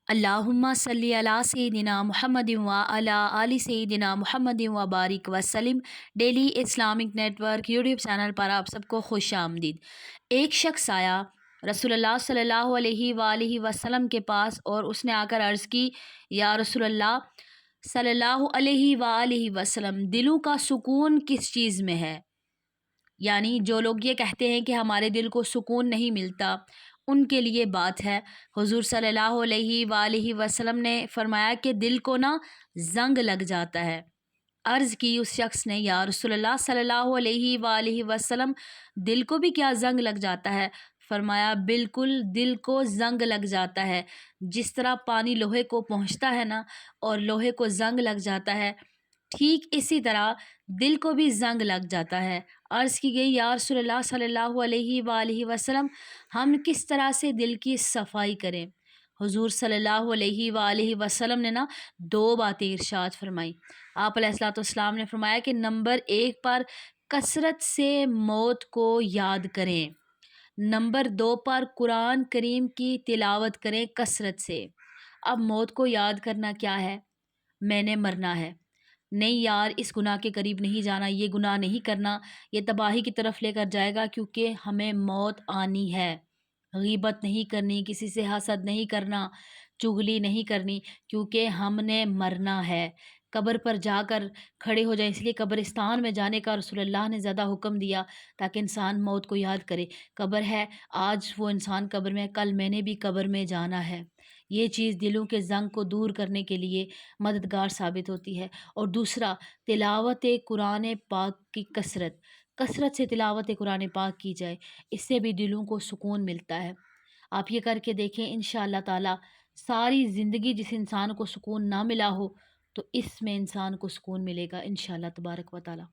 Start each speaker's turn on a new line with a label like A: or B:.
A: اللہم صلی علی سیدنا محمد و علی آل سیدنا محمد و بارک وسلم۔ Daily Islamic network YouTube channel پر آپ سب کو خوش آمدید۔ ایک شخص آیا رسول اللہ صلی اللہ علیہ وآلہ وسلم کے پاس اور اس نے آ کر عرض کی، یا رسول اللہ صلی اللہ علیہ وآلہ وسلم، دلوں کا سکون کس چیز میں ہے؟ یعنی جو لوگ یہ کہتے ہیں کہ ہمارے دل کو سکون نہیں ملتا، ان کے لیے بات ہے۔ حضور صلی اللہ علیہ وآلہ وسلم نے فرمایا کہ دل کو زنگ لگ جاتا ہے۔ عرض کی اس شخص نے، یا رسول اللہ صلی اللہ علیہ وآلہ وسلم، دل کو بھی کیا زنگ لگ جاتا ہے؟ فرمایا بالکل، دل کو زنگ لگ جاتا ہے۔ جس طرح پانی لوہے کو پہنچتا ہے اور لوہے کو زنگ لگ جاتا ہے، ٹھیک اسی طرح دل کو بھی زنگ لگ جاتا ہے۔ عرض کی گئی، یا رسول اللہ صلی اللہ علیہ وآلہ وسلم، ہم کس طرح سے دل کی صفائی کریں؟ حضور صلی اللہ علیہ وآلہ وسلم نے دو باتیں ارشاد فرمائی۔ آپ علیہ الصلوۃ والسلام نے فرمایا کہ نمبر 1 پر کثرت سے موت کو یاد کریں، نمبر 2 پر قرآن کریم کی تلاوت کریں کثرت سے۔ اب موت کو یاد کرنا کیا ہے؟ میں نے مرنا ہے، نہیں یار اس گناہ کے قریب نہیں جانا، یہ گناہ نہیں کرنا، یہ تباہی کی طرف لے کر جائے گا، کیونکہ ہمیں موت آنی ہے۔ غیبت نہیں کرنی، کسی سے حسد نہیں کرنا، چغلی نہیں کرنی، کیونکہ ہم نے مرنا ہے۔ قبر پر جا کر کھڑے ہو جائیں، اس لیے قبرستان میں جانے کا رسول اللہ نے زیادہ حکم دیا تاکہ انسان موت کو یاد کرے۔ قبر ہے، آج وہ انسان قبر میں، کل میں نے بھی قبر میں جانا ہے۔ یہ چیز دلوں کے زنگ کو دور کرنے کے لیے مددگار ثابت ہوتی ہے۔ اور دوسرا، تلاوت قرآن پاک کی کثرت سے تلاوت قرآن پاک کی جائے، اس سے بھی دلوں کو سکون ملتا ہے۔ آپ یہ کر کے دیکھیں، انشاءاللہ تعالی ساری زندگی جس انسان کو سکون نہ ملا ہو تو اس میں انسان کو سکون ملے گا انشاءاللہ تبارک و تعالی۔